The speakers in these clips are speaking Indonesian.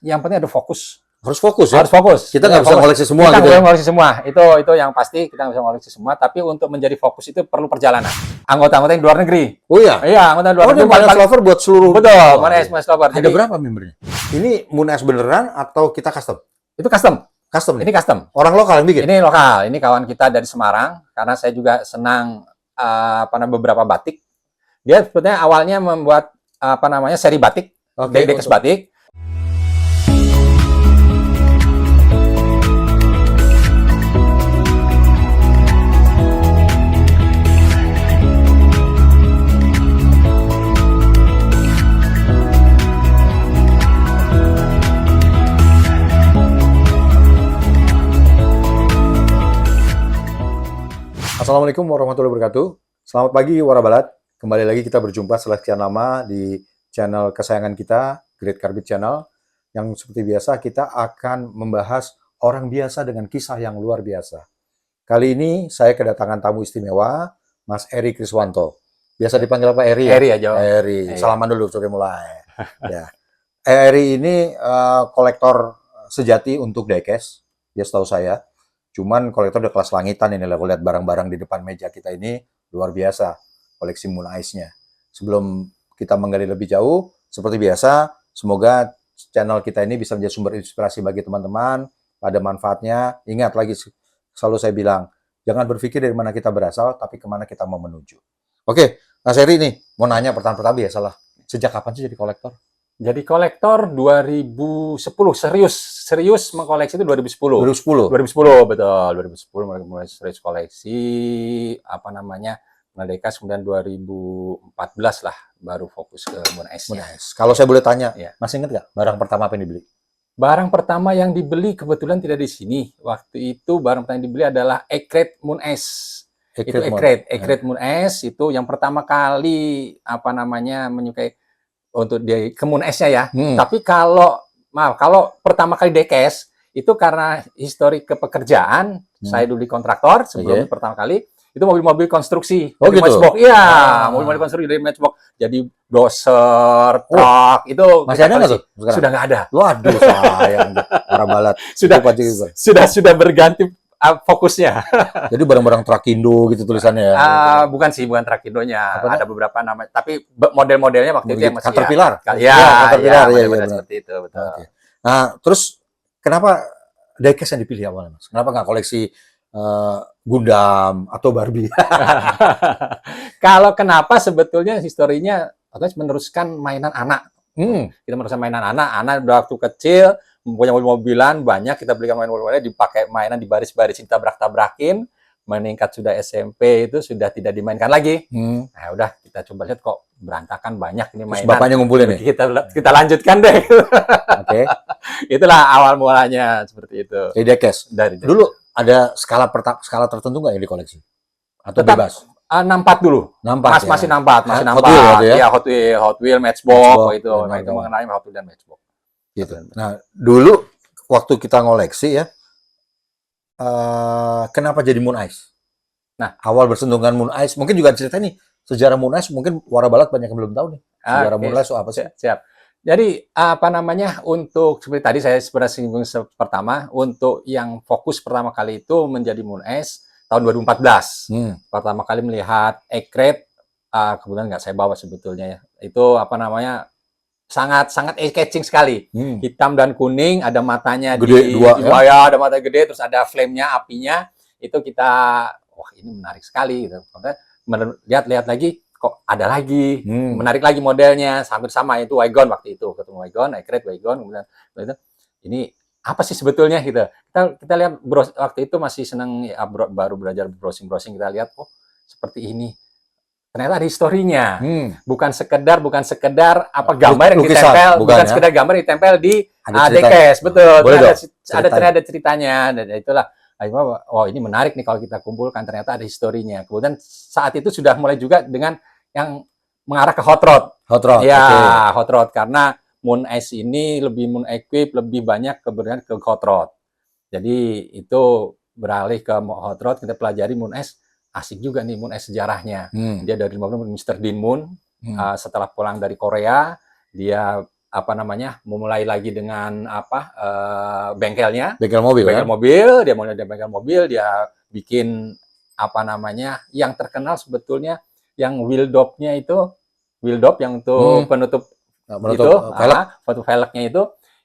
Yang penting ada fokus. Harus fokus ya? Harus fokus. Kita nggak bisa ngoleksi semua kita gitu nggak ya? bisa ngoleksi semua. Itu yang pasti kita nggak bisa ngoleksi semua. Tapi untuk menjadi fokus itu perlu perjalanan. Anggota-anggota yang di luar negeri. Oh iya? Iya, anggota luar negeri. Moon Ice Lover buat seluruh... Betul, Moon Ice Lover. Ada berapa membernya? Ini Moon Ice beneran atau kita custom? Itu custom. Custom nih? Ini custom. Orang lokal yang bikin? Ini lokal. Ini kawan kita dari Semarang. Karena saya juga senang beberapa batik. Dia sebetulnya awalnya membuat seri batik. Dekes batik. Assalamualaikum warahmatullahi wabarakatuh. Selamat pagi Warabalat. Kembali lagi kita berjumpa setelah sekian lama di channel kesayangan kita, Great Carbit Channel. Yang seperti biasa kita akan membahas orang biasa dengan kisah yang luar biasa. Kali ini saya kedatangan tamu istimewa, Mas Eri Kriswanto. Biasa dipanggil apa Eri? Eri aja. Eri. Salaman dulu sebelum mulai. Ya. Eri ini kolektor sejati untuk diecast, dia setahu saya. Cuman kolektor udah kelas langitan ini, level lihat barang-barang di depan meja kita ini luar biasa koleksi Moon Ice-nya. Sebelum kita menggali lebih jauh, seperti biasa, semoga channel kita ini bisa menjadi sumber inspirasi bagi teman-teman, pada manfaatnya. Ingat lagi, selalu saya bilang, jangan berpikir dari mana kita berasal, tapi kemana kita mau menuju. Oke, Mas Eri nih, mau nanya pertanyaan biasalah. Sejak kapan sih jadi kolektor? Jadi kolektor 2010, serius mengkoleksi itu 2010. 2010? 2010, betul. 2010 mulai serius koleksi, Merdeka, kemudian 2014 lah baru fokus ke Moon Ice-nya. Kalau saya boleh tanya, ya. Masih ingat nggak barang pertama apa yang dibeli? Barang pertama yang dibeli kebetulan tidak di sini. Waktu itu barang pertama yang dibeli adalah Ecret Moon Ice. Ecret Moon Ice itu yang pertama kali menyukai untuk dia ke Moon Ice-nya ya. Tapi kalau pertama kali dekes itu karena histori kepekerjaan, saya dulu di kontraktor sebelum pertama kali itu mobil-mobil konstruksi dari Matchbox. Iya, mobil-mobil konstruksi dari Matchbox. Jadi doser, truk itu masih ada nggak tuh? Sudah nggak ada. Waduh, sayang. Warabalat. Sudah berganti fokusnya. Jadi barang-barang Trakindo gitu tulisannya ya? Bukan Trakindonya. Ada beberapa nama, tapi model-modelnya waktu itu yang masih Caterpillar. Caterpillar, seperti itu, betul. Okay. Nah, terus kenapa diecast yang dipilih awalnya, Mas? Kenapa nggak koleksi Gundam atau Barbie? Kalau kenapa sebetulnya historinya meneruskan mainan anak. Kita meneruskan mainan anak waktu kecil punya mobil-mobilan banyak, kita belikan mobil-mobilnya, dipakai mainan, dibaris-barisin, tabrak-tabrakin. Meningkat sudah SMP itu sudah tidak dimainkan lagi. Nah udah kita coba lihat kok berantakan banyak ini mainan. Terus bapaknya ngumpulin nih? Kita lanjutkan deh. Oke. Itulah awal mulanya seperti itu. Jadi diecast. Dulu ada skala tertentu nggak yang dikoleksi? Atau tetap bebas? 64 dulu. Masih 64. Hot Wheel, Matchbox itu. Itu mengenai Hot Wheel dan Matchbox. Gitu. Nah, dulu waktu kita ngoleksi ya, kenapa jadi Moon Ice? Nah, awal bersentuhan Moon Ice, mungkin juga cerita nih, sejarah Moon Ice, mungkin Warabalat banyak yang belum tahu nih. Sejarah Moon Ice itu apa sih? Siap. Jadi, untuk, seperti tadi saya sebenarnya singgung pertama, untuk yang fokus pertama kali itu menjadi Moon Ice, tahun 2014. Pertama kali melihat Ecret, kemudian nggak saya bawa sebetulnya ya. Itu sangat eye-catching sekali. Hitam dan kuning, ada matanya gede, ada mata gede, terus ada flame-nya, apinya. Itu kita, wah ini menarik sekali gitu. Lihat lagi, kok ada lagi, menarik lagi modelnya, hampir sama itu Wagon waktu itu, ketemu Wagon, Ecret, Wagon, kemudian ini apa sih sebetulnya gitu. Kita lihat waktu itu masih senang ya, baru belajar browsing, kita lihat seperti ini. Ternyata ada historinya. Bukan sekedar gambar yang ditempel, bukan sekedar gambar yang ditempel di diecast, betul. Ada ceritanya, dan itulah. Ini menarik nih kalau kita kumpulkan, ternyata ada historinya. Kemudian saat itu sudah mulai juga dengan yang mengarah ke hot rod. Hot rod karena Moon Ice ini lebih Moon Equip, lebih banyak keberanian ke hot rod. Jadi itu beralih ke hot rod, kita pelajari Moon Ice. Asik juga nih Moon Ice sejarahnya. Dia dari Mr. Dean Moon. Setelah pulang dari Korea, dia memulai lagi dengan bengkelnya, Bengkel mobil bengkel kan? mobil, dia mulai dari bengkel mobil, dia bikin yang terkenal sebetulnya yang wheel dop-nya itu, wheel dop yang untuk penutup Menutup itu, velg. foto velgnya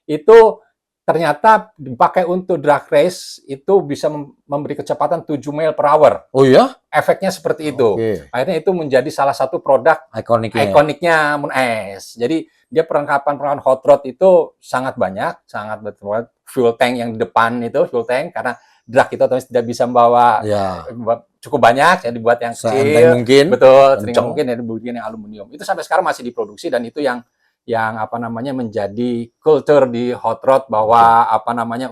itu ternyata dipakai untuk drag race itu bisa memberi kecepatan 7 mile per hour. Oh iya? Efeknya seperti itu. Oke. Akhirnya itu menjadi salah satu produk ikoniknya Moon S. Jadi dia perlengkapan hot rod itu sangat banyak, sangat betul. Fuel tank yang di depan itu, fuel tank, karena drag itu otomatis tidak bisa membawa cukup banyak, ya dibuat yang kecil. Mungkin. Betul, sehingga mungkin ya dibuat yang aluminium. Itu sampai sekarang masih diproduksi dan itu yang menjadi culture di hot rod bahwa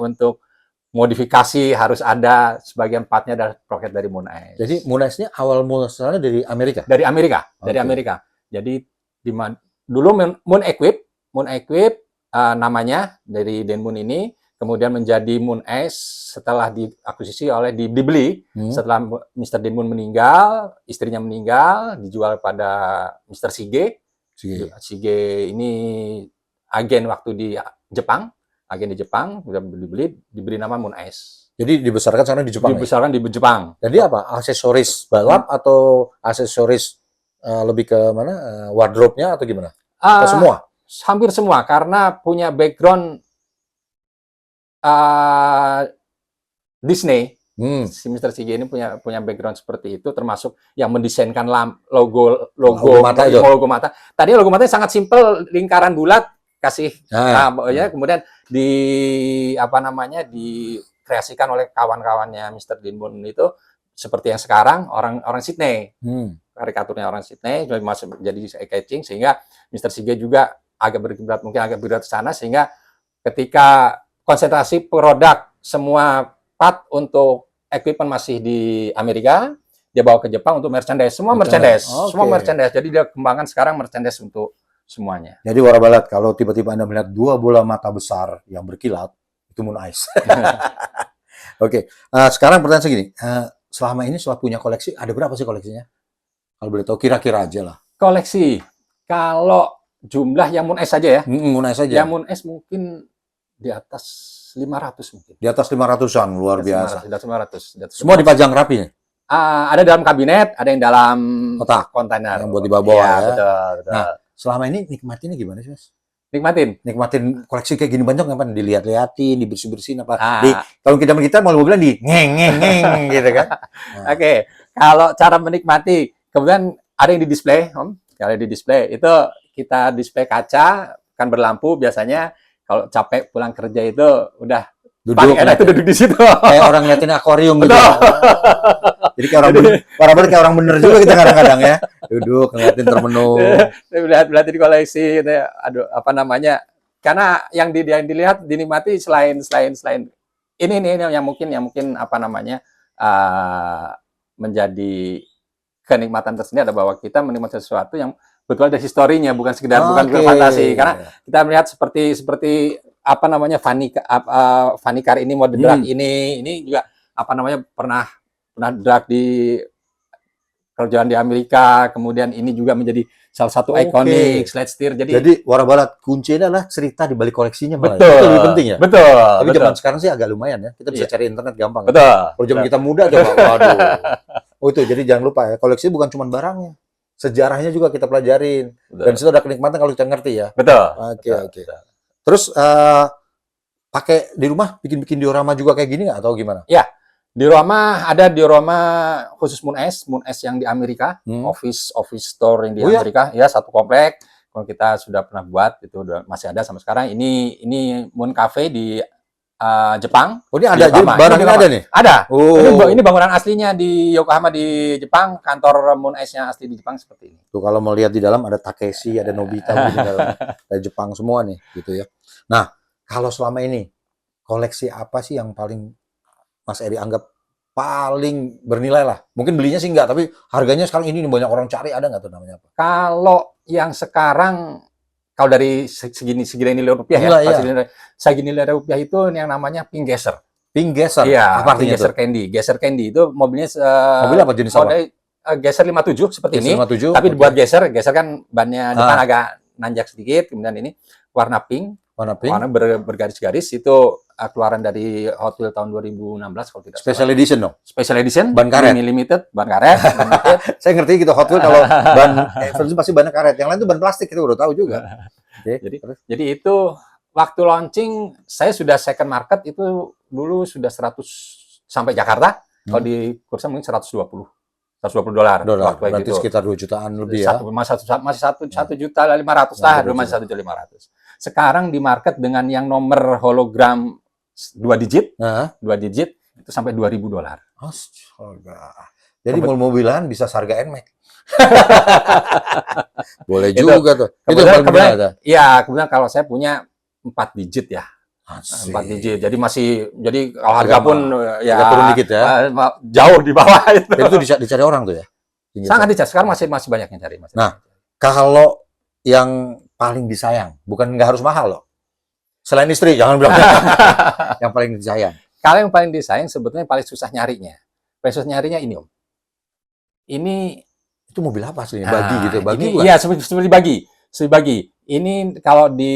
untuk modifikasi harus ada sebagian partnya dari roket dari Moon S. Jadi Moon S-nya awal muasalnya dari Amerika? Dari Amerika, dari Amerika. Jadi dulu Moon Equip namanya dari Dan Moon ini, kemudian menjadi Moon S setelah diakuisisi dibeli setelah Mr. Dan Moon meninggal, istrinya meninggal, dijual pada Mr. Sige. Sige ini agen waktu di Jepang, udah diberi nama Moon S. Jadi dibesarkan sana di Jepang. Dibesarkan di Jepang. Jadi apa? Aksesoris balap atau aksesoris lebih ke mana? Wardrobe-nya atau gimana? Atau semua? Hampir semua, karena punya background Disney. Si Mr. Sige ini punya background seperti itu, termasuk yang mendesainkan logo mata. Tadi logo matanya sangat simpel, lingkaran bulat, kemudian dikreasikan oleh kawan-kawannya Mr. Dan Moon itu seperti yang sekarang orang Sydney. Karikaturnya orang Sydney masih jadi eye-catching, sehingga Mr. Sige juga agak berkiblat ke sana, sehingga ketika konsentrasi produk semua part untuk equipment masih di Amerika, dia bawa ke Jepang untuk merchandise. Semua merchandise. Jadi dia kembangkan sekarang merchandise untuk semuanya. Jadi Warabalat, kalau tiba-tiba Anda melihat 2 bola mata besar yang berkilat, itu Moon Ice. Oke. Sekarang pertanyaan segini. Selama ini setelah punya koleksi, ada berapa sih koleksinya? Kalau boleh tahu, kira-kira aja lah. Koleksi. Kalau jumlah yang Moon Ice saja ya? Moon Ice saja. Yang Moon Ice mungkin di atas 500 mungkin. Di atas 500-an, luar biasa. Di atas 500. Semua dipajang rapi nih? Ada dalam kabinet, ada yang dalam kontainer. Yang buat dibawa ya. Betul. Nah, selama ini nikmatinnya gimana sih, Mas? Nikmatin koleksi kayak gini banyak ngapain? Dilihat-lihatin, dibersih-bersihin apa? Kalau kita mau bilang di ngeng gitu kan. Oke. Kalau cara menikmati, kemudian ada yang di display, Kalau di display itu kita display kaca, kan berlampu biasanya. Kalau capek pulang kerja itu udah duduk di situ. Kayak orang ngeliatin akuarium gitu. Jadi kayak orang bener juga kita kadang-kadang ya. Duduk ngeliatin termenung. Lihat di koleksi gitu ya. Aduh, karena yang dilihat dinikmati selain ini yang mungkin menjadi kenikmatan tersendiri, ada bahwa kita menikmati sesuatu yang betul ada historinya, bukan sekedar fantasi. Karena kita melihat seperti funny car ini, mode drag ini juga pernah drag di kerjaan di Amerika, kemudian ini juga menjadi salah satu ikonik slide steer. Jadi Warabalat, kuncinya adalah cerita di balik koleksinya. Betul. Itu lebih penting ya. Betul. Tapi zaman sekarang sih agak lumayan ya. Kita bisa cari internet gampang. Betul. Kalau zaman kita muda coba, waduh. Oh itu, jadi jangan lupa ya, koleksi bukan cuma barangnya, sejarahnya juga kita pelajarin. Betul. Dan situ ada kenikmatan kalau kita ngerti ya. Betul. Oke. Terus pakai di rumah bikin diorama juga kayak gini nggak atau gimana? Ya, ada diorama khusus Moon S yang di Amerika, office store yang di Amerika, ya satu komplek. Kalau kita sudah pernah buat itu masih ada sampai sekarang. Ini Moon Cafe di Jepang. Oh, ini ada, jadi barangnya ada nih? Ada. Oh. Ini bangunan aslinya di Yokohama di Jepang, kantor Moon S-nya asli di Jepang seperti ini. Tuh kalau mau lihat di dalam ada Takeshi, ada Nobita di dalam, dari Jepang semua nih, gitu ya. Nah, kalau selama ini koleksi apa sih yang paling Mas Eri anggap paling bernilai lah? Mungkin belinya sih enggak, tapi harganya sekarang ini banyak orang cari, ada nggak tuh namanya apa? Kalau yang sekarang, kalau dari segini nilai rupiah segini nilai rupiah itu yang namanya Pink Geyser. Pink Geyser? Iya, apa artinya Geyser Candy. Geyser Candy itu mobilnya mobil apa jenis apa? Geyser 57 seperti ini. 57, tapi dibuat Geyser kan bannya depan agak nanjak sedikit, kemudian ini warna pink, Warna pink. warna bergaris-garis itu keluaran dari Hot Wheels tahun 2016 kalau tidak Special salah. edition dong. Special edition, Ban karet. limited, ban karet, limited. Saya ngerti gitu Hot Wheels kalau ban Everest pasti ban karet. Yang lain itu ban plastik, kita udah tahu juga. Oke. Jadi itu waktu launching saya sudah second market itu dulu sudah 100 sampai Jakarta. Kalau di kursa mungkin $120 waktu Berarti itu. sekitar 2 jutaan lebih ya. Masih 1,5 juta lah, masih 1,5 juta. Sekarang di market dengan yang nomor hologram 2 digit, Nah, 2 digit itu sampai $2.000. astaga. Jadi mobil-mobilan bisa seharga NMAX. Boleh Itu- juga tuh. Itu yang paling kemudian, benar. ya, kemudian kalau saya punya 4 digit ya. Asik. 4 digit. Jadi kalau harga pun ya Agak turun dikit ya. Jauh di bawah itu. Itu dicari orang tuh ya. Sangat dicari. Sekarang masih banyak yang cari. Nah, kalau yang paling disayang, bukan nggak harus mahal loh. Selain istri, jangan bilang yang paling disayang. Kalau yang paling disayang sebetulnya paling susah nyarinya. Paling susah nyarinya ini, Om. Ini Itu mobil apa sih? Bagi gitu, bagi ini, bukan? iya, seperti bagi. Ini kalau di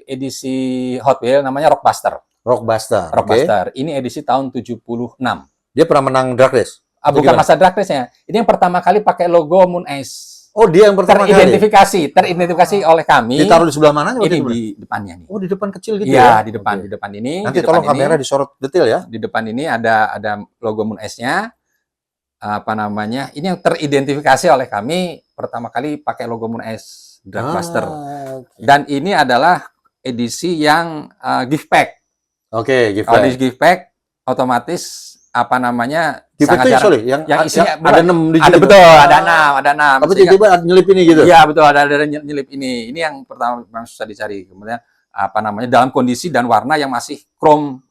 edisi Hot Wheels namanya Rockbuster. Rockbuster. Rockbuster. Ini edisi tahun 76. Dia pernah menang drag race. Bukan masa drag race-nya. Ini yang pertama kali pakai logo Moon Ace. Oh, dia yang pertama kali. Teridentifikasi oleh kami. Ditaruh di sebelah mana? Ini di depannya nih. Oh, di depan kecil gitu Iya, ya? di depan Oke. ini. Nanti di tolong depan kamera ini, disorot detail ya. di depan ini ada logo Moon Ace-nya. Apa namanya? Ini yang teridentifikasi oleh kami pertama kali pakai logo Moon Ace Dragbuster. Oke. Dan ini adalah edisi yang gift pack. Oke, gift Kalau pack. di gift pack otomatis apa namanya? Gift pack sangat itu jarang. sorry, yang isinya ada 6 digit. ada itu. betul, ada 6. Tapi Sehingga- tiba-tiba nyelip ini gitu. Iya betul, ada nyelip ini. Ini yang pertama yang susah dicari. Kemudian apa namanya? Dalam kondisi dan warna yang masih chrome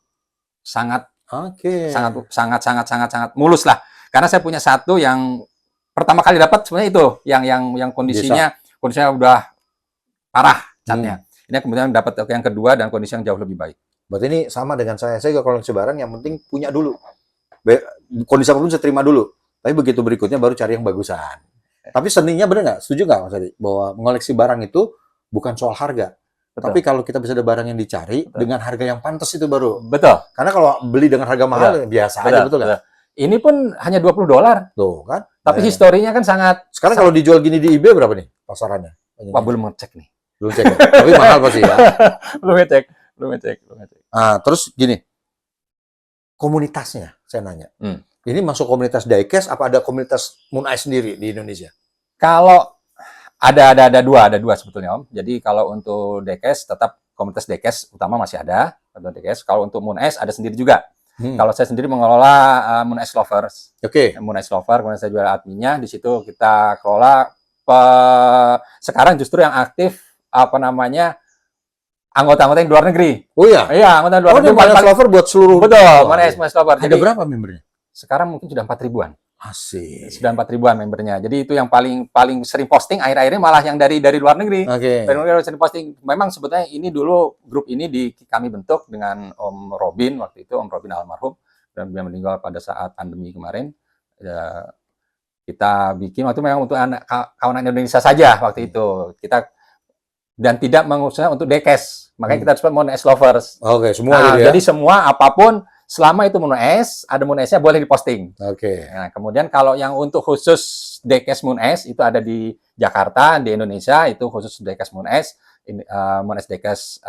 sangat Oke. sangat mulus lah. Karena saya punya satu yang pertama kali dapat sebenarnya itu yang kondisinya udah parah catnya. Ini kemudian dapat yang kedua dan kondisi yang jauh lebih baik. Berarti ini sama dengan saya. Saya juga koleksi barang yang penting punya dulu. Kondisi apapun saya terima dulu. Tapi begitu berikutnya baru cari yang bagusan. Tapi seninya bener nggak? Setuju nggak Mas Adi? Bahwa mengoleksi barang itu bukan soal harga. Betul. Tapi kalau kita bisa ada barang yang dicari dengan harga yang pantas itu baru. Betul. Karena kalau beli dengan harga mahal biasa aja, betul nggak? Ini pun hanya $20. Tuh kan. Tapi historinya kan sangat. Sekarang kalau dijual gini di eBay berapa nih pasarannya? Wah, belum ngecek nih. Belum cek. Tapi mahal pasti ya. belum ngecek. Nah, terus gini. Komunitasnya, saya nanya. Ini masuk komunitas diecast apa ada komunitas Moon Ice sendiri di Indonesia? Kalau ada dua sebetulnya, Om. Jadi kalau untuk diecast tetap komunitas diecast utama masih ada, untuk diecast. Kalau untuk Moon Ice ada sendiri juga. Kalau saya sendiri mengelola Moon Ice Lovers. Oke. Moon Ice Lover, kemudian saya jual adminnya. Di situ kita kelola. Sekarang justru yang aktif apa namanya anggota-anggota yang di luar negeri. Oh iya. Iya, anggota luar negeri. Moon Ice Lover buat seluruh. Betul, Moon Ice Lover. Ada berapa membernya? Sekarang mungkin sudah 4.000-an. Asik. Sudah 4.000-an membernya. Jadi itu yang paling sering posting akhir-akhirnya malah yang dari luar negeri. Oke. Dari luar negeri sering posting. Memang sebetulnya ini dulu grup ini kami bentuk dengan Om Robin waktu itu, Om Robin almarhum dan beliau meninggal pada saat pandemi kemarin. Ya, kita bikin waktu memang untuk kawanan Indonesia saja waktu itu. Kita dan tidak mengusungnya untuk diecast. Makanya kita sebut Moon Ice Lovers. Oke, semua gitu ya. Jadi semua apapun selama itu Moon Ice, ada Moon Ice-nya boleh diposting. Oke. Nah, kemudian kalau yang untuk khusus diecast Moon Ice itu ada di Jakarta, di Indonesia itu khusus diecast Moon Ice. Moon Ice diecast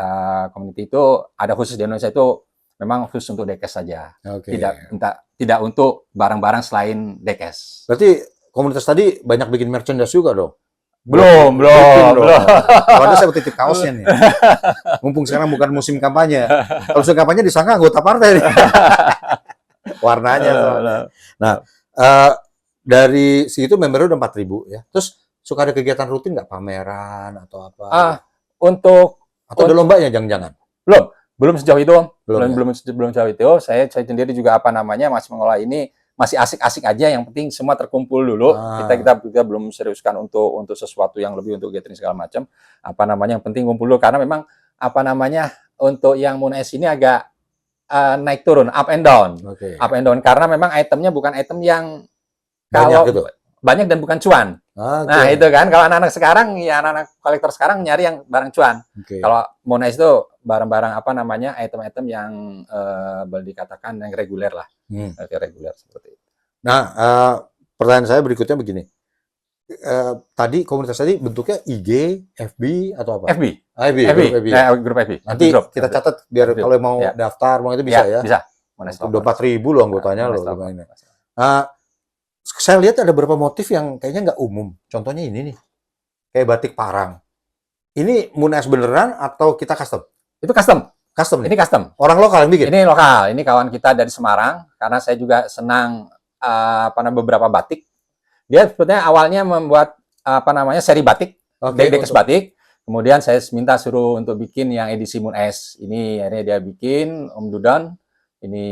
community itu ada khusus di Indonesia itu memang khusus untuk diecast saja. Oke. Tidak untuk barang-barang selain diecast. Berarti komunitas tadi banyak bikin merchandise juga dong? Belum. Soalnya saya titip kaosnya nih. Mumpung sekarang bukan musim kampanye. Kalau musim kampanye disangka anggota partai nih. Warnanya. Nah, dari situ membernya udah 4.000 ya. Terus suka ada kegiatan rutin nggak, pameran atau apa? Atau ada lombanya jangan-jangan? Belum sejauh itu, Om. Belum Belum sejauh itu. Saya sendiri juga masih mengolah ini. Masih asik-asik aja, yang penting semua terkumpul dulu. Kita belum seriuskan untuk sesuatu yang lebih untuk gathering segala macam. Yang penting kumpul dulu karena memang untuk yang Moon Ice ini agak naik turun, up and down. Oke. Up and down karena memang itemnya bukan item yang Banyak kalau gitu. banyak dan bukan cuan. Oke. Nah, itu kan kalau anak-anak sekarang, ya anak-anak kolektor sekarang nyari yang barang cuan. Oke. Kalau Moon Ice itu barang-barang apa namanya, item-item yang boleh dikatakan yang reguler lah. Reguler seperti itu. Nah, pertanyaan saya berikutnya begini. Tadi komunitas tadi bentuknya IG, FB atau apa? FB. FB, FB. grup FB. Nah, grup FB. Nanti Grup. kita catat biar Grup. kalau mau Ya. daftar, mau itu bisa ya. Bisa. Moon Ice Udah Lovers. 4.000 loh anggotanya Moon loh. Ice Lovers. Ini. Saya lihat ada beberapa motif yang kayaknya nggak umum. Contohnya ini nih, kayak batik parang. Ini Moon Ice beneran atau kita custom? Itu custom. Custom nih. Ini custom. Orang lokal yang bikin? Ini lokal. Ini kawan kita dari Semarang. Karena saya juga senang beberapa batik. Dia sebetulnya awalnya membuat seri batik, dekes batik. Kemudian saya minta suruh untuk bikin yang edisi Moon Ice. Ini akhirnya dia bikin, Om Dudon. Ini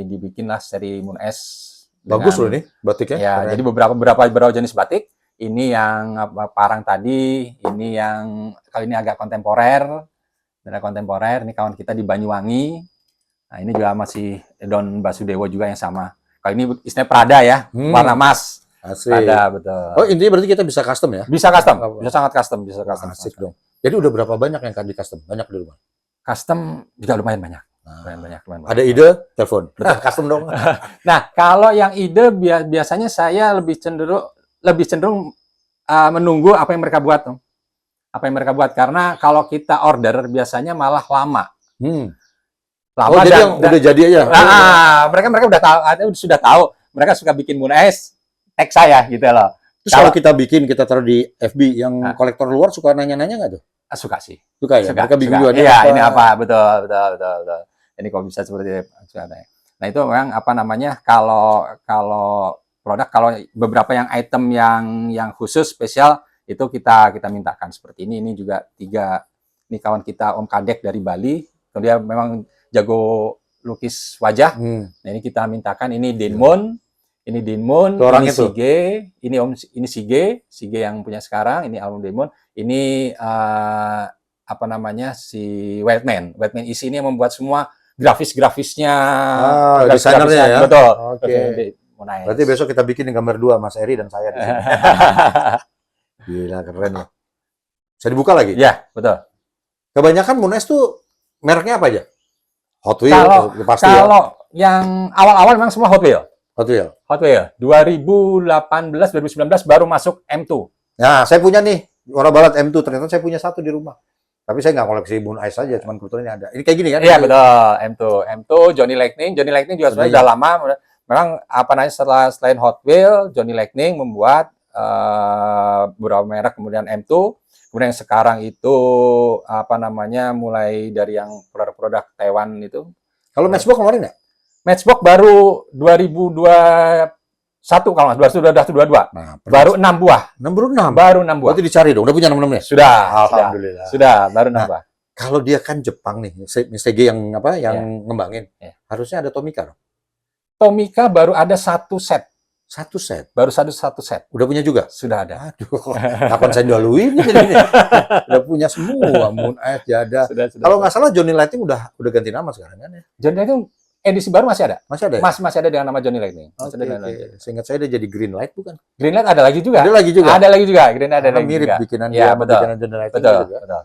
dibikinlah seri Moon Ice. Bagus loh nih batiknya. Ya, keren. jadi beberapa jenis batik. Ini yang parang tadi, ini yang kali ini agak kontemporer. Ini kawan kita di Banyuwangi. Nah, ini juga masih Don Basudewo juga yang sama. Kalau ini istilahnya Prada ya, warna emas. Asik. Prada, betul. Oh, intinya berarti kita bisa custom ya? Bisa custom, bisa sangat custom, bisa custom. Asik dong. Jadi udah berapa banyak yang di custom? Banyak di rumah? Custom juga lumayan banyak. Lumayan banyak. Lumayan Ada banyak. ide? Telepon. Custom dong. Nah, kalau yang ide biasanya saya lebih cenderung menunggu apa yang mereka buat. Apa yang mereka buat. Karena kalau kita order biasanya malah lama. Oh, jadi yang udah jadi aja? Mereka sudah tahu. Mereka suka bikin Moon Ice, tag saya gitu loh. Terus kalau kita bikin, kita taruh di FB, yang kolektor luar suka nanya-nanya nggak tuh? Suka sih. Suka ya? Mereka bikin juga. Iya, ini apa? Betul. Ini kok bisa seperti itu. Nah, itu memang kalau produk, kalau beberapa yang item yang khusus spesial itu kita mintakan seperti ini. Ini juga 3. Ini kawan kita Om Kadek dari Bali. Dia memang jago lukis wajah. Nah, ini kita mintakan ini Denmon, ini Sige, ini Sige yang punya sekarang, ini album Denmon. Ini si Whiteman isi ini yang membuat semua grafisnya, desainernya ya. Betul. Oke. Berarti besok kita bikin gambar 2 Mas Eri dan saya di sini. Gila, keren loh. Bisa dibuka lagi? Ya, betul. Kebanyakan Moon Ice tuh mereknya apa aja? Hot Wheels pasti ya. Kalau yang awal-awal memang semua Hot Wheels. Hot Wheels. 2018, 2019 baru masuk M2. Nah, saya punya nih warna balat M2. Ternyata saya punya 1 di rumah. Tapi saya nggak koleksi Moon Ice aja, cuman kebetulan ini ada. Ini kayak gini kan? Iya, betul. M2, Johnny Lightning juga sebenarnya udah lama. Memang selain Hot Wheels, Johnny Lightning membuat beberapa merek, kemudian M2, kemudian yang sekarang itu mulai dari yang produk-produk Taiwan itu. Kalau Matchbox kemarin ya? Matchbox baru 2021 kalau nggak, 2022. Nah, baru 6 buah. Baru 6 buah. Berarti dicari dong, udah punya 6 ya? Sudah. Alhamdulillah. Sudah, baru 6 buah. Kalau dia kan Jepang nih, CG yang ngembangin. Harusnya ada Tomica dong. Tomica baru ada 1 set. 1 set? Baru satu set. Udah punya juga? Sudah ada. Aduh, kapan saya duluin ini? Udah punya semua, Moon Ice, Jada. Kalau nggak salah Johnny Lightning udah ganti nama sekarang kan ya? Johnny Lightning edisi baru masih ada? Masih ada ya? Masih ada dengan nama Johnny Lightning. Seingat saya dia jadi Green Light bukan? Green Light ada lagi juga. Ada lagi juga? Ada lagi juga. Green Light ada lagi mirip juga. bikinan ya, bikinan Johnny Lightning juga. Betul.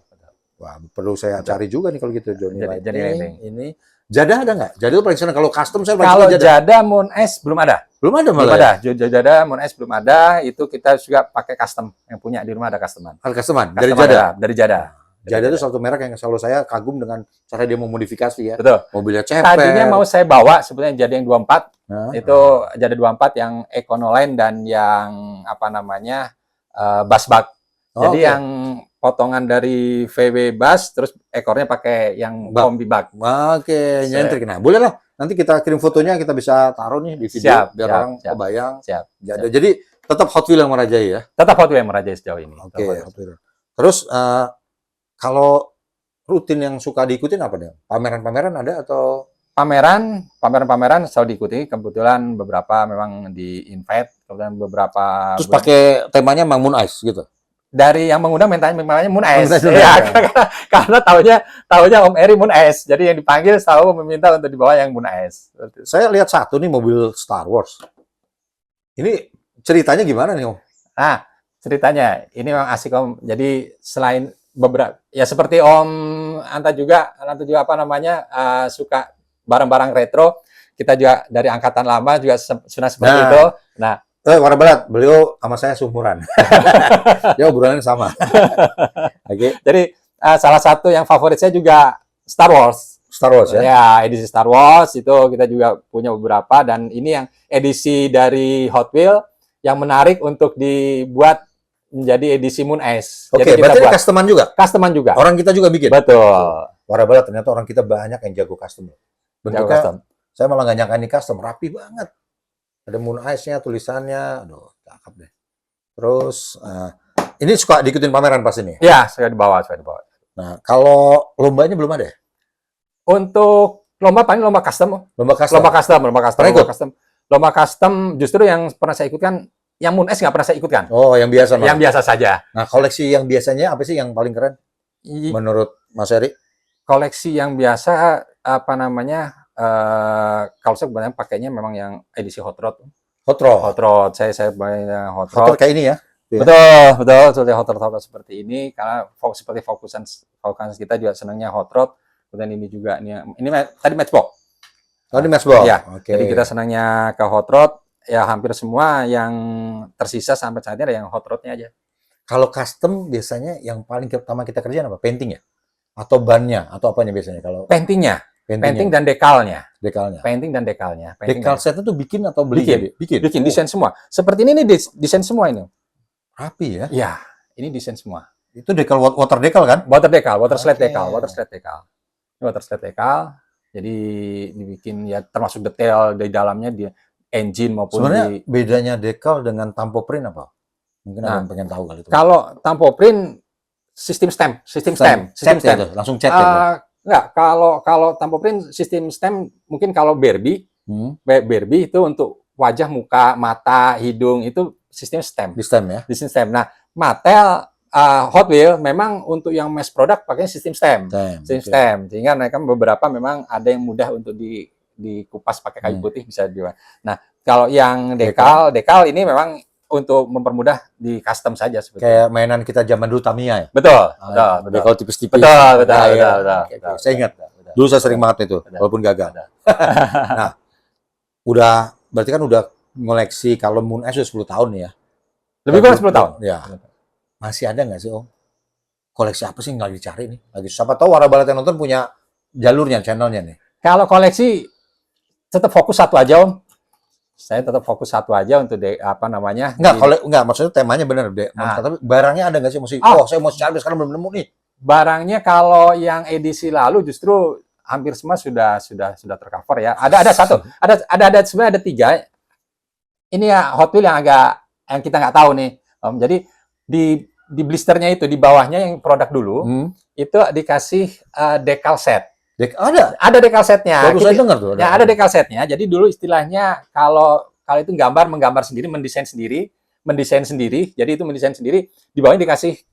Wah, perlu saya cari juga nih kalau gitu Johnny Lightning. Lightning. Ini Jada ada nggak? Jada itu paling senang. Kalau custom saya paling Kalau senang Jada Moon Ice belum ada. Belum ada malah. Belum ada. Jada Moon Ice belum ada. Itu kita juga pakai custom. Yang punya di rumah ada customan. Ada customan dari Jada. Dari Jada. Jada itu satu merek yang selalu saya kagum dengan cara dia memodifikasi ya. Betul. Mobilnya ceper. Tadinya mau saya bawa sebetulnya Jada yang 24. Itu Jada 24 yang Econoline dan yang Bassback. Jadi yang potongan dari VW Bass, terus ekornya pakai yang kombi bak. Oke, nyentrik. Nah, boleh lah. Nanti kita kirim fotonya, kita bisa taruh nih di video biar orang kebayang. Jadi tetap Hot Wheels yang merajai ya? Tetap Hot Wheels yang merajai sejauh ini. Oke, Hot Wheels. Terus kalau rutin yang suka diikutin apa nih? Pameran-pameran ada atau? Pameran selalu diikuti. Kebetulan beberapa memang di-invite, kemudian beberapa. Terus pakai temanya Mang Moon Ice gitu? Dari yang mengundang namanya Moon Ice. Ya, karena tahunya Om Eri Moon Ice. Jadi yang dipanggil selalu meminta untuk dibawa yang Moon Ice. Saya lihat satu nih mobil Star Wars. Ini ceritanya gimana nih Om? Nah, ceritanya ini memang asik Om. Jadi selain beberapa ya seperti Om Anta juga apa namanya suka barang-barang retro, kita juga dari angkatan lama juga sudah seperti Nah. itu. Nah, Warna Barat, beliau sama saya seumuran. Ya obrolannya sama. Oke. jadi salah satu yang favorit saya juga Star Wars. Star Wars ya. Ya, edisi Star Wars itu kita juga punya beberapa dan ini yang edisi dari Hot Wheels yang menarik untuk dibuat menjadi edisi Moon Ice. Oke, Jadi kita berarti buat customan juga. customan juga. Orang kita juga bikin. Betul. Warna Barat ternyata orang kita banyak yang jago custom. Jago Bentuknya custom. saya malah nggak nyangka ini custom, rapi banget. Ada Moon Ice-nya, tulisannya, aduh, cakep deh. Terus ini suka diikutin pameran pas ini. Ya, saya di bawah. Nah, kalau lombanya belum ada ya? Untuk lomba paling lomba custom. Lomba custom. Pernah ikut? Lomba custom justru yang pernah saya ikutkan, yang Moon Ice nggak pernah saya ikutkan. Oh, yang biasa. Yang biasa saja. Nah, koleksi yang biasanya apa sih yang paling keren menurut Mas Eri? Koleksi yang biasa apa namanya? Kalau saya kebanyakan pakainya memang yang edisi Hot Rod. Hot Rod. Hot Rod. Saya banyak Hot Hot Rod Rod. kayak ini ya? Betul. Seperti Hot Rod seperti ini. Karena seperti fokusan kita juga senangnya Hot Rod. Kemudian ini juga ini tadi Matchbox. Oh, ini Matchbox. Ya. Oke. Jadi kita senangnya ke Hot Rod. Ya hampir semua yang tersisa sampai saat ini ada yang Hot Rodnya aja. Kalau custom biasanya yang paling pertama kita kerjain apa? Painting ya? Atau bannya? Atau apanya biasanya? Kalau Painting dan dekalnya. Dekalnya. Painting dan dekalnya. Dekal set itu bikin atau beli? Bikin desain semua. Seperti ini desain semua ini. Rapi ya? Iya, ini desain semua. Itu dekal water dekal kan? Water slide Oke. dekal. Ini water slide dekal. Jadi dibikin ya termasuk detail di dalamnya di engine maupun Sebenarnya bedanya dekal dengan tampo print apa? Mungkin ada yang pengen tahu kali itu. Kalau tampo print sistem stamp. Ya, langsung cat ya. Enggak, kalau tampo print sistem stamp mungkin kalau Barbie itu untuk wajah, muka, mata, hidung itu sistem stamp. Di stamp ya. Sistem stamp. Nah, Mattel Hot Wheels memang untuk yang mass product pakai sistem stamp. Stamp. Sehingga mereka beberapa memang ada yang mudah untuk dikupas pakai kayu putih bisa juga. Nah, kalau yang dekal ini memang untuk mempermudah di custom saja sebetulnya. Kayak mainan kita zaman dulu Tamiya ya. Betul. Dekal tipis-tipis. Betul. Saya ingat. Dulu saya sering banget itu, walaupun gagal. Nah, berarti kan udah ngoleksi kalau Moon Ice 10 tahun ya. Lebih kurang 10 tahun. Ya. Masih ada nggak sih, Om? Koleksi apa sih yang lagi dicari nih? Siapa tahu Warna Barat yang nonton punya jalurnya, channelnya nih. Kalau koleksi tetap fokus satu aja, Om. Saya tetap fokus satu aja untuk apa namanya? Enggak, maksudnya temanya benar deh. Tapi barangnya ada nggak sih? Saya mau cari sekarang belum nemu nih. Barangnya kalau yang edisi lalu justru hampir semua sudah tercover ya. Ada satu, ada sebenarnya ada 3. Ini ya Hot Wheels yang kita nggak tahu nih, Om. Jadi di blisternya itu di bawahnya yang produk dulu itu dikasih decal set. Ada decal setnya. Baru saya dengar tuh. Ya, ada decal setnya. Jadi dulu istilahnya kalau itu menggambar sendiri, mendesain sendiri. Jadi itu mendesain sendiri. Di bawahnya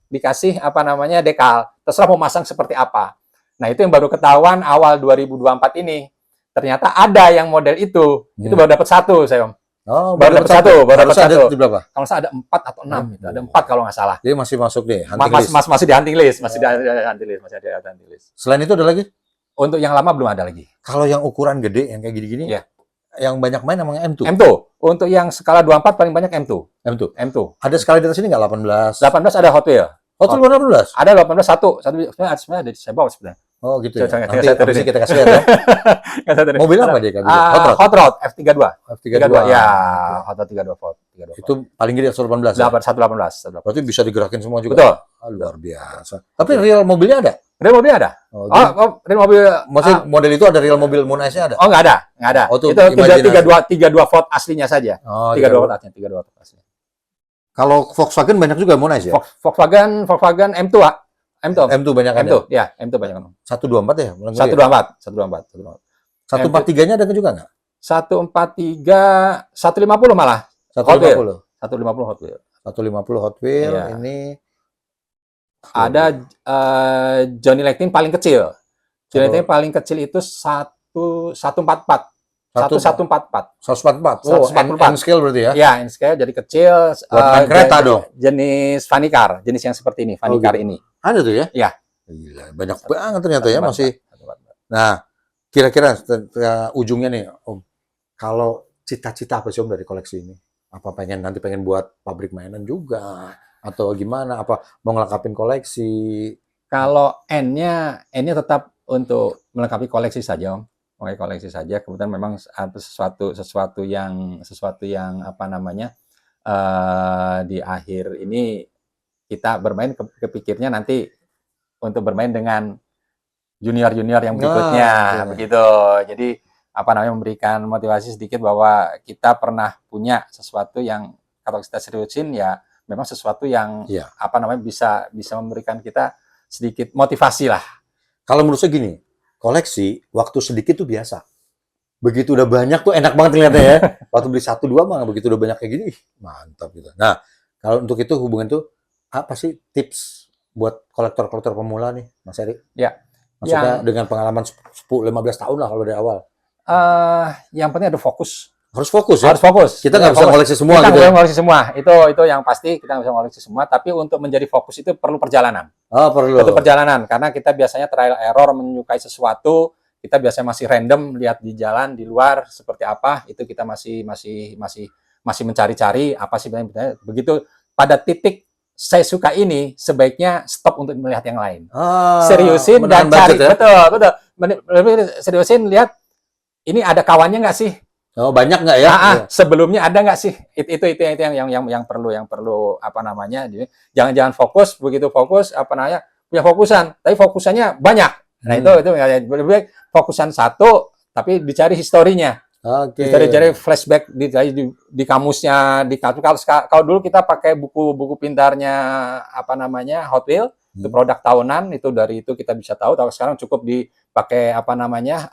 dikasih apa namanya dekal. Terserah mau masang seperti apa. Nah itu yang baru ketahuan awal 2024 ini. Ternyata ada yang model itu. Itu baru dapat 1 saya, Om. Oh, baru dapat satu. Ada berapa? Kalau saya ada 4 atau 6 gitu. Ada 4 kalau nggak salah. Jadi masih masuk deh. Masih di hunting list. Masih ada hunting list. Selain itu ada lagi? Untuk yang lama belum ada lagi. Kalau yang ukuran gede, yang kayak gini-gini, yang banyak main namanya M2. M2. Untuk yang skala 24 paling banyak M2. M2. Ada skala di atas ini nggak 18? 18 ada Hot Wheels. Hot Wheels 18? Ada 18 satu sebenarnya ada di saya bawa sebenarnya. Oh gitu ya. Nanti Nanti kita kasih lihat ya. Mobil apa dia? Hot Rod F32. F32. Ya, Hot Rod 32 volt. Itu paling gede 118 ya? 118. Berarti bisa digerakin semua juga? Betul. Luar biasa. Tapi real mobilnya ada? Real mobilnya ada? Real mobil. Maksudnya model itu ada real mobil Moon Ice-nya ada? Oh, nggak ada. Oh, itu 32 volt aslinya saja. 32 volt aslinya. Kalau Volkswagen banyak juga Moon Ice ya? Volkswagen M2, M2 banyak ada? M2, ya, M2 banyak. 124 ya? 124. 143-nya ada juga nggak? 143, 150 malah. 150. 150 Hot Wheels. 150 Hot Wheels, Iya. ini ada Johnny Lightning paling kecil. Johnny Lightning paling kecil itu 144. 1144. 144. Oh, 144. N-scale berarti ya? Ya, ini sekali jadi kecil. Buat main kereta dong. Jenis funny car, jenis yang seperti ini, funny car gitu. ini. Ada tuh ya? Iya. Gila, banyak banget ternyata ya 144. masih. Nah, kira-kira ujungnya nih, Om. Kalau cita-cita apa sih Om dari koleksi ini? Apa nanti pengen buat pabrik mainan juga? Atau gimana? Apa mau ngelengkapin koleksi? Kalau N-nya tetap untuk melengkapi koleksi saja, Om. Oke, koleksi saja. Kemudian memang ada sesuatu yang apa namanya di akhir ini kita bermain kepikirnya nanti untuk bermain dengan junior-junior yang berikutnya, begitu. Jadi apa namanya memberikan motivasi sedikit bahwa kita pernah punya sesuatu yang kalau kita seriusin ya memang sesuatu yang apa namanya bisa memberikan kita sedikit motivasi lah. Kalau menurut saya gini, koleksi waktu sedikit tuh biasa. Begitu udah banyak tuh enak banget ternyata ya. Waktu beli 1-2 mah begitu udah banyak kayak gini, mantap gitu. Nah, kalau untuk itu hubungan tuh apa sih tips buat kolektor-kolektor pemula nih, Mas Eri? Ya. Maksudnya dengan pengalaman 10-15 tahun lah kalau dari awal. Yang penting ada fokus. Harus fokus ya? Harus fokus. Kita nggak bisa koleksi semua kita gitu. Kita nggak bisa koleksi semua. Itu yang pasti kita nggak bisa koleksi semua. Tapi untuk menjadi fokus itu perlu perjalanan. Oh, perlu. Perlu perjalanan. Karena kita biasanya trial error menyukai sesuatu. Kita biasanya masih random lihat di jalan di luar seperti apa. Itu kita masih mencari-cari apa sih sebenarnya. Begitu pada titik saya suka ini, sebaiknya stop untuk melihat yang lain. Seriusin dan cari. Ya? Betul. Seriusin, lihat ini ada kawannya nggak sih? Oh, banyak nggak ya? Sebelumnya ada nggak sih? Itu yang perlu apa namanya? Jangan fokus, begitu fokus apa namanya? Punya fokusan, tapi fokusannya banyak. Nah, itu lebih baik fokusan satu tapi dicari historinya. Oke. Cari flashback di kamusnya, kalau dulu kita pakai buku pintarnya apa namanya? Hot Wheels, itu produk tahunan, itu dari itu kita bisa tahu. Kalau sekarang cukup dipakai apa namanya?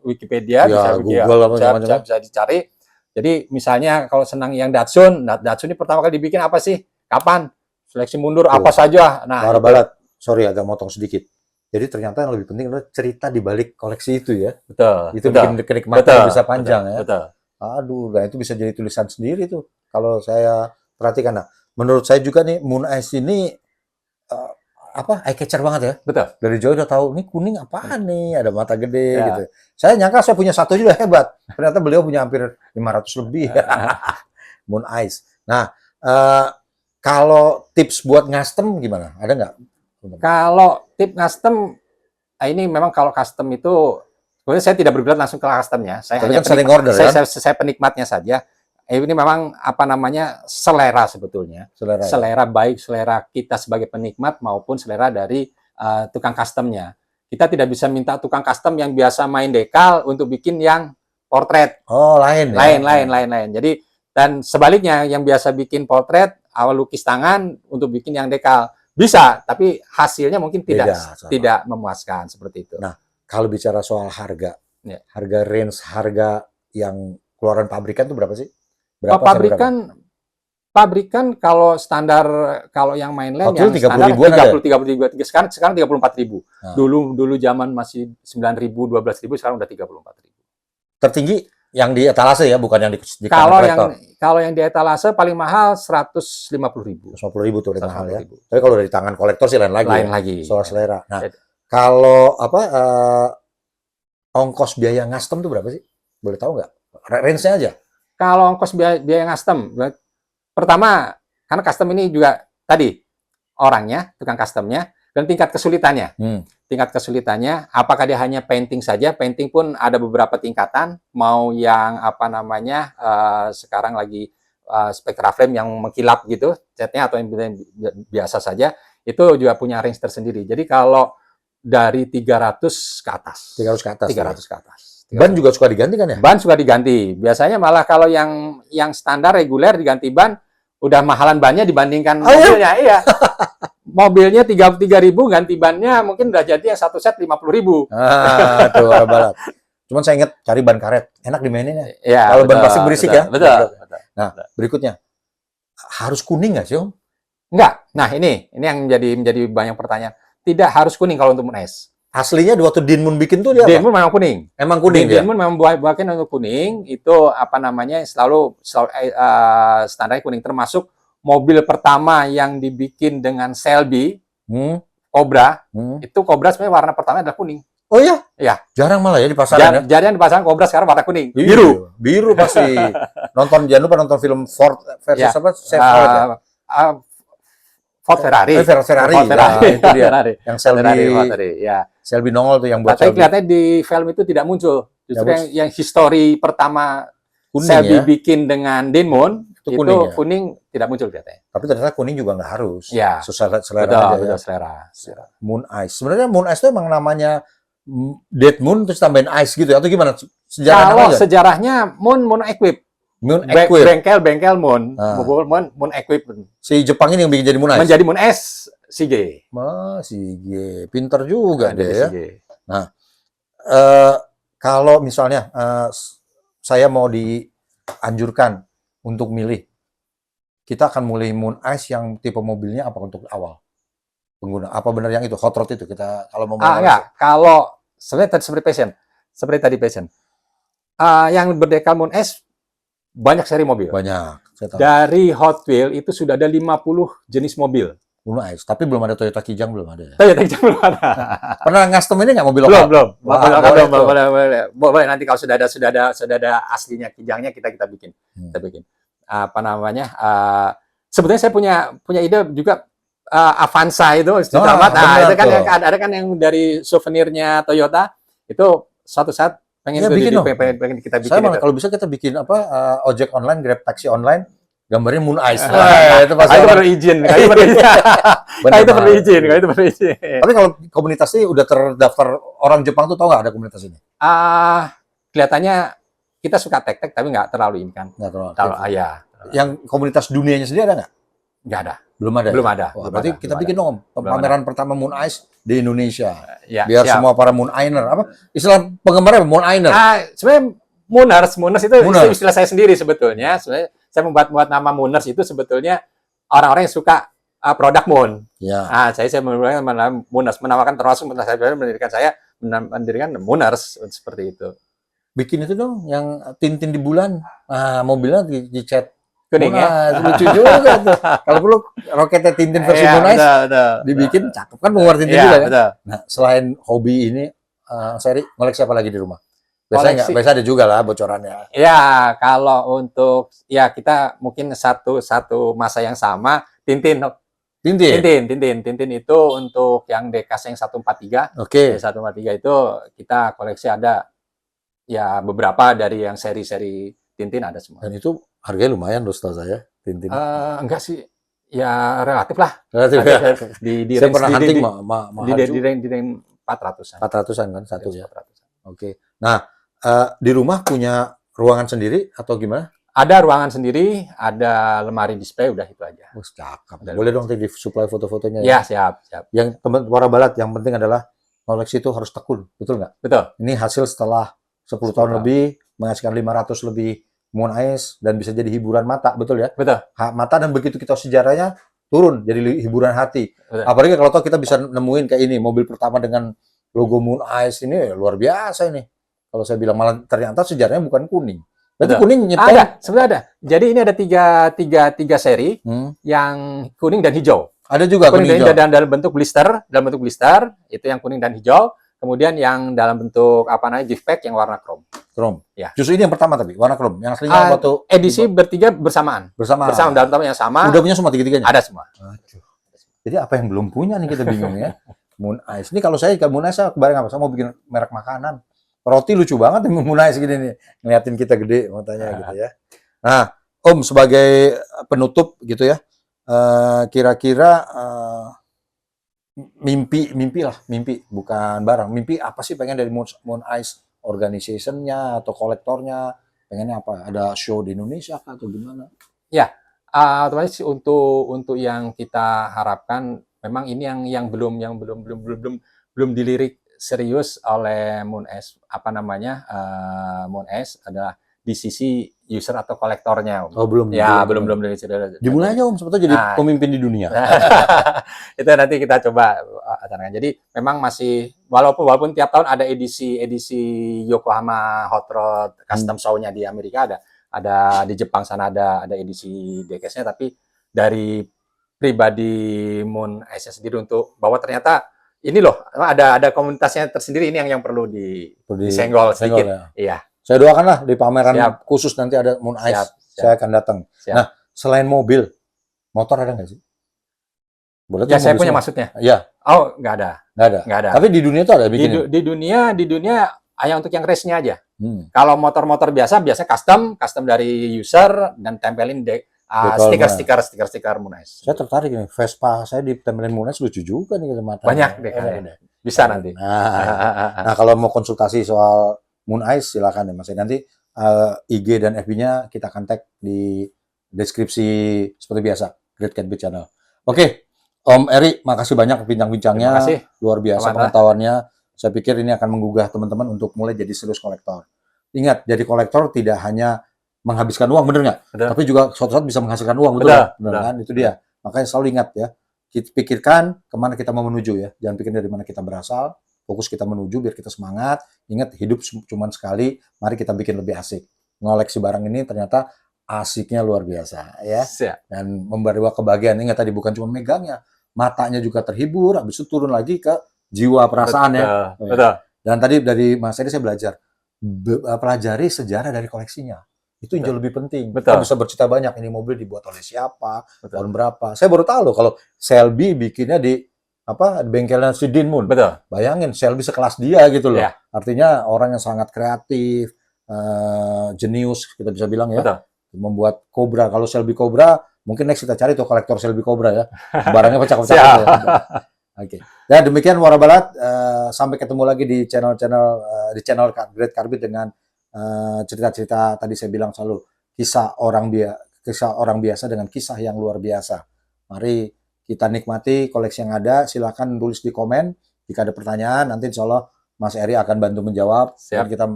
Wikipedia, bisa dicari. Jadi misalnya kalau senang yang Datsun ini pertama kali dibikin apa sih? Kapan? Seleksi mundur apa saja. Nah, barat. Sorry agak motong sedikit. Jadi ternyata yang lebih penting adalah cerita di balik koleksi itu ya. Betul. Itu bikin kenikmatan bisa panjang ya. Betul. Aduh, nah itu bisa jadi tulisan sendiri tuh. Kalau saya perhatikan, nah, menurut saya juga nih Moon Ice ini eye catcher banget ya. Betul. Dari jauh udah tahu, ini kuning apaan nih, ada mata gede gitu. Saya nyangka saya punya satu juga hebat. Ternyata beliau punya hampir 500 lebih. Moon Ice. Nah, kalau tips buat custom gimana? Ada nggak? Kalau tip custom, ini memang kalau custom itu, sebenarnya saya tidak bergerak langsung ke customnya. Saya hanya order, saya penikmatnya saja. Ini memang apa namanya selera sebetulnya. Selera baik selera kita sebagai penikmat maupun selera dari tukang customnya. Kita tidak bisa minta tukang custom yang biasa main dekal untuk bikin yang portrait. Oh, lain. Jadi dan sebaliknya yang biasa bikin portrait awal lukis tangan untuk bikin yang dekal. Bisa, tapi hasilnya mungkin tidak memuaskan seperti itu. Nah, kalau bicara soal harga, harga range yang keluaran pabrikan itu berapa sih? Pabrikan kalau standar kalau yang mainland yang 30 ribuan, sekarang 34.000. Dulu zaman masih 9.000, 12.000, sekarang udah 34.000. Tertinggi yang di etalase ya, bukan yang di kalau yang di etalase paling mahal 150.000. 150.000 tuh mahal ya. Tapi kalau dari tangan kolektor sih lain lagi. Soal selera. Nah, kalau ongkos biaya custom tuh berapa sih? Boleh tahu nggak? Range-nya aja. Kalau ongkos biaya custom, pertama karena custom ini juga tadi orangnya, tukang customnya, dan tingkat kesulitannya. Tingkat kesulitannya, apakah dia hanya painting saja? Painting pun ada beberapa tingkatan. Mau yang apa namanya sekarang lagi spectra frame yang mengkilap gitu, catnya atau yang biasa saja, itu juga punya range tersendiri. Jadi kalau dari 300 ke atas. 300 ke atas. Ban juga suka diganti kan ya? Ban suka diganti. Biasanya malah kalau yang standar reguler diganti ban, udah mahalan bannya dibandingkan mobilnya. Iya. Mobilnya 33.000, ganti bannya mungkin udah jadi yang satu set 50.000. Tuh balat. Cuman saya ingat cari ban karet, enak dimainin ya. Iya, kalau ban plastik berisik ya. Betul. Nah, berikutnya harus kuning nggak sih Om? Enggak. Nah ini yang menjadi banyak pertanyaan. Tidak harus kuning kalau untuk Moon Ice. aslinya waktu Dean Moon bikin tuh dia Dean apa? Moon memang kuning. Emang kuning dia? Dean Moon memang buatkan untuk kuning. Itu apa namanya selalu standarnya kuning. Termasuk mobil pertama yang dibikin dengan Shelby, Cobra. Itu Cobra sebenarnya warna pertama adalah kuning. Oh ya? Ya. Jarang malah ya di pasaran ya? Jadi yang dipasang Cobra sekarang warna kuning. Iya, Biru. Biru pasti. Jangan lupa nonton film Ford versus Ya. apa? Chevrolet ya? Ford Ferrari. Ferrari. Ford Ferrari. Nah, itu dia. Ferrari. Yang Shelby, ya. Shelby nongol tuh yang buat Tapi Shelby. kelihatannya di film itu tidak muncul. Justru yang history pertama Kuning Shelby ya? bikin dengan Dean Moon itu kuning tidak muncul kelihatannya. Tapi ternyata kuning juga nggak harus. Ya. Selera Betul, aja betul, ya. selera. Moon Ice. Sebenarnya Moon Ice itu emang namanya Dead Moon terus tambahin ice gitu ya? Atau gimana? Kalau sejarahnya Moon Equip. Moon Equip. Bengkel Moon. Moon Equip. Si Jepang ini yang bikin jadi Moon Ice? Menjadi Moon S. CG. CG. Pinter juga deh ya. Nah, kalau misalnya saya mau dianjurkan untuk milih, kita akan mulai Moon Ice yang tipe mobilnya apa untuk awal pengguna? Apa benar yang itu hot rod itu kita kalau mau ya, kalau seperti tadi Passion. Yang berdekal Moon S banyak seri mobil. Banyak. Dari Hot Wheels itu sudah ada 50 jenis mobil. Moon Ice, tapi belum ada Toyota Kijang, belum ada ya? Toyota Kijang belum ada. Pernah custom ini nggak mobil lokal? Belum. Boleh. Nanti kalau sudah ada aslinya Kijangnya kita bikin. Kita bikin. Apa namanya? Sebetulnya saya punya ide juga Avanza itu amat. Itu kan ada kan yang dari souvenirnya Toyota itu suatu saat pengen kita bikin. Saya malah kalau bisa kita bikin apa ojek online, Grab taksi online, gambarnya Moon Ice. Itu pasti perlu izin. Itu perlu izin. Tapi kalau komunitas ini udah terdaftar orang Jepang tuh tahu nggak ada komunitas ini? Kelihatannya kita suka tek-tek tapi nggak terlalu ini kan. Nggak terlalu. Ya. Yang komunitas dunianya sendiri ada nggak? Nggak ada. Belum ada. Berarti kita bikin dong pameran pertama Moon Ice di Indonesia. Ya, biar semua para Mooniner istilah penggemarnya Mooniner. Sebenarnya Mooners itu istilah saya sendiri sebetulnya. Sebenarnya saya membuat nama Mooners itu sebetulnya orang-orang yang suka produk Moon. Ya. Saya menamakan Mooners, termasuk mendirikan Mooners seperti itu. Bikin itu dong yang Tintin di bulan. Mobilnya dicat kuning ya. Lucu juga tuh. Kalau perlu roketnya Tintin versi Moon Ice dibikin cakep kan pengeluar Tintin juga kan. Nah, selain hobi ini, Seri ngoleksi apa lagi di rumah? Biasanya biasa ada juga lah bocorannya. Ya, kalau untuk kita mungkin satu masa yang sama, Tintin itu untuk yang Dekas yang 143. Oke. 143 itu kita koleksi ada ya beberapa dari yang seri-seri Tintin ada semua. Dan itu harganya lumayan loh setahu saya, Tintin. Enggak sih. Ya relatif lah. Relatif ya. Saya pernah hunting di range 400-an. 400-an kan satu ya. Oke. Nah, di rumah punya ruangan sendiri atau gimana? Ada ruangan sendiri, ada lemari display, udah itu aja. Cakep. Boleh dong di supply foto-fotonya ya? Siap. Yang teman Suara Balat, yang penting adalah koleksi itu harus tekun, betul nggak? Betul. Ini hasil setelah 10 tahun lebih, menghasilkan 500 lebih Moon Ice, dan bisa jadi hiburan mata, betul ya? Betul. Mata, dan begitu kita sejarahnya turun, jadi hiburan hati. Betul. Apalagi kalau kita bisa nemuin kayak ini, mobil pertama dengan logo Moon Ice ini luar biasa ini. Kalau saya bilang malah ternyata sejarahnya bukan kuning. Berarti kuning nyiptain? Ada, sebenarnya ada. Jadi ini ada tiga seri, yang kuning dan hijau. Ada juga kuning dan hijau. Dalam bentuk blister, itu yang kuning dan hijau. Kemudian yang dalam bentuk gift pack yang warna chrome. Ya. Justru ini yang pertama tapi warna chrome. Yang aslinya waktu edisi bertiga bersamaan. Bersama dalam tahun yang sama. Udah punya semua tiga-tiganya? Ada semua. Jadi apa yang belum punya nih kita bingung ya. Moon Ice. Ini kalau saya ke Moon Ice, kebayang apa? Saya mau bikin merek makanan. Roti lucu banget nih Moon Ice gini nih. Ngeliatin kita gede matanya gitu ya. Nah, Om sebagai penutup gitu ya. Kira-kira mimpi bukan barang. Mimpi apa sih pengen dari Moon Ice organization-nya atau kolektornya? Pengennya apa? Ada show di Indonesia atau gimana? Ya, otomatis untuk yang kita harapkan memang ini yang belum dilirik serius oleh Moon Ice. Moon Ice adalah di sisi user atau kolektornya, Om. Oh, belum. Ya, belum Dimulai aja, Om, sebetulnya jadi pemimpin di dunia. Itu nanti kita coba acaranya. Jadi memang masih walaupun tiap tahun ada edisi Yokohama Hot Rod Custom Show-nya di Amerika, ada di Jepang sana ada edisi Diecast-nya, tapi dari pribadi Moon Ice sendiri untuk bahwa ternyata ini loh ada komunitasnya tersendiri, ini yang perlu disenggol sedikit. Ya. Iya. Saya doakanlah di pameran khusus nanti ada Moon Ice. Saya akan datang. Nah, selain mobil, motor ada nggak sih? Boleh ya, saya punya maksudnya. Iya. Oh, nggak ada. Tapi di dunia itu ada bikin. Di dunia hanya untuk yang race-nya aja. Kalau motor-motor biasa custom dari user dan tempelin stiker Moon Ice. Saya tertarik nih, Vespa saya ditempelin Moon Ice, lucu juga nih kacamata. Banyak deh kayaknya. Bisa nanti. Nah, kalau mau konsultasi soal Moon Ice silakan ya Mas. Nanti IG dan FB-nya kita akan tag di deskripsi seperti biasa, Great Cat Beat Channel. Oke, Om Eri, makasih banyak bincang-bincangnya. Luar biasa pengetahuannya. Saya pikir ini akan menggugah teman-teman untuk mulai jadi serius kolektor. Ingat, jadi kolektor tidak hanya menghabiskan uang, bener nggak? Tapi juga suatu saat bisa menghasilkan uang, betul kan? Itu dia. Makanya selalu ingat ya, kita pikirkan kemana kita mau menuju ya. Jangan pikir dari mana kita berasal, fokus kita menuju biar kita semangat. Ingat, hidup cuma sekali, mari kita bikin lebih asik. Ngoleksi barang ini ternyata asiknya luar biasa ya. Dan membawa kebahagiaan. Ingat tadi bukan cuma megangnya, matanya juga terhibur, habis itu turun lagi ke jiwa perasaan ya. Dan tadi dari Mas Edi saya belajar, pelajari sejarah dari koleksinya. Itu yang jauh lebih penting. Kita bisa bercerita banyak, ini mobil dibuat oleh siapa, tahun berapa. Saya baru tahu loh kalau Shelby bikinnya di bengkelnya si Dean Moon. Bayangin Shelby sekelas dia gitu loh. Artinya orang yang sangat kreatif, jenius kita bisa bilang ya. Membuat Cobra. Kalau Shelby Cobra, mungkin next kita cari tuh kolektor Shelby Cobra ya. Barangnya pecah-pecah. Oke. Dan demikian Muara Balat. Sampai ketemu lagi di channel Great Car Beat dengan cerita-cerita tadi saya bilang selalu kisah orang biasa dengan kisah yang luar biasa. Mari kita nikmati koleksi yang ada. Silakan tulis di komen jika ada pertanyaan. Nanti insya Allah Mas Eri akan bantu menjawab. Dan kita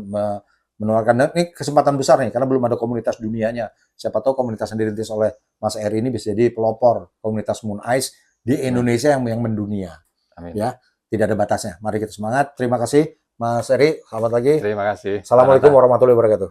menawarkan ini kesempatan besar nih karena belum ada komunitas dunianya. Siapa tahu komunitas yang dirintis oleh Mas Eri ini bisa jadi pelopor komunitas Moon Ice di Indonesia yang mendunia. Amin. Ya, tidak ada batasnya. Mari kita semangat. Terima kasih Mas Eri, selamat pagi. Terima kasih. Assalamualaikum warahmatullahi wabarakatuh.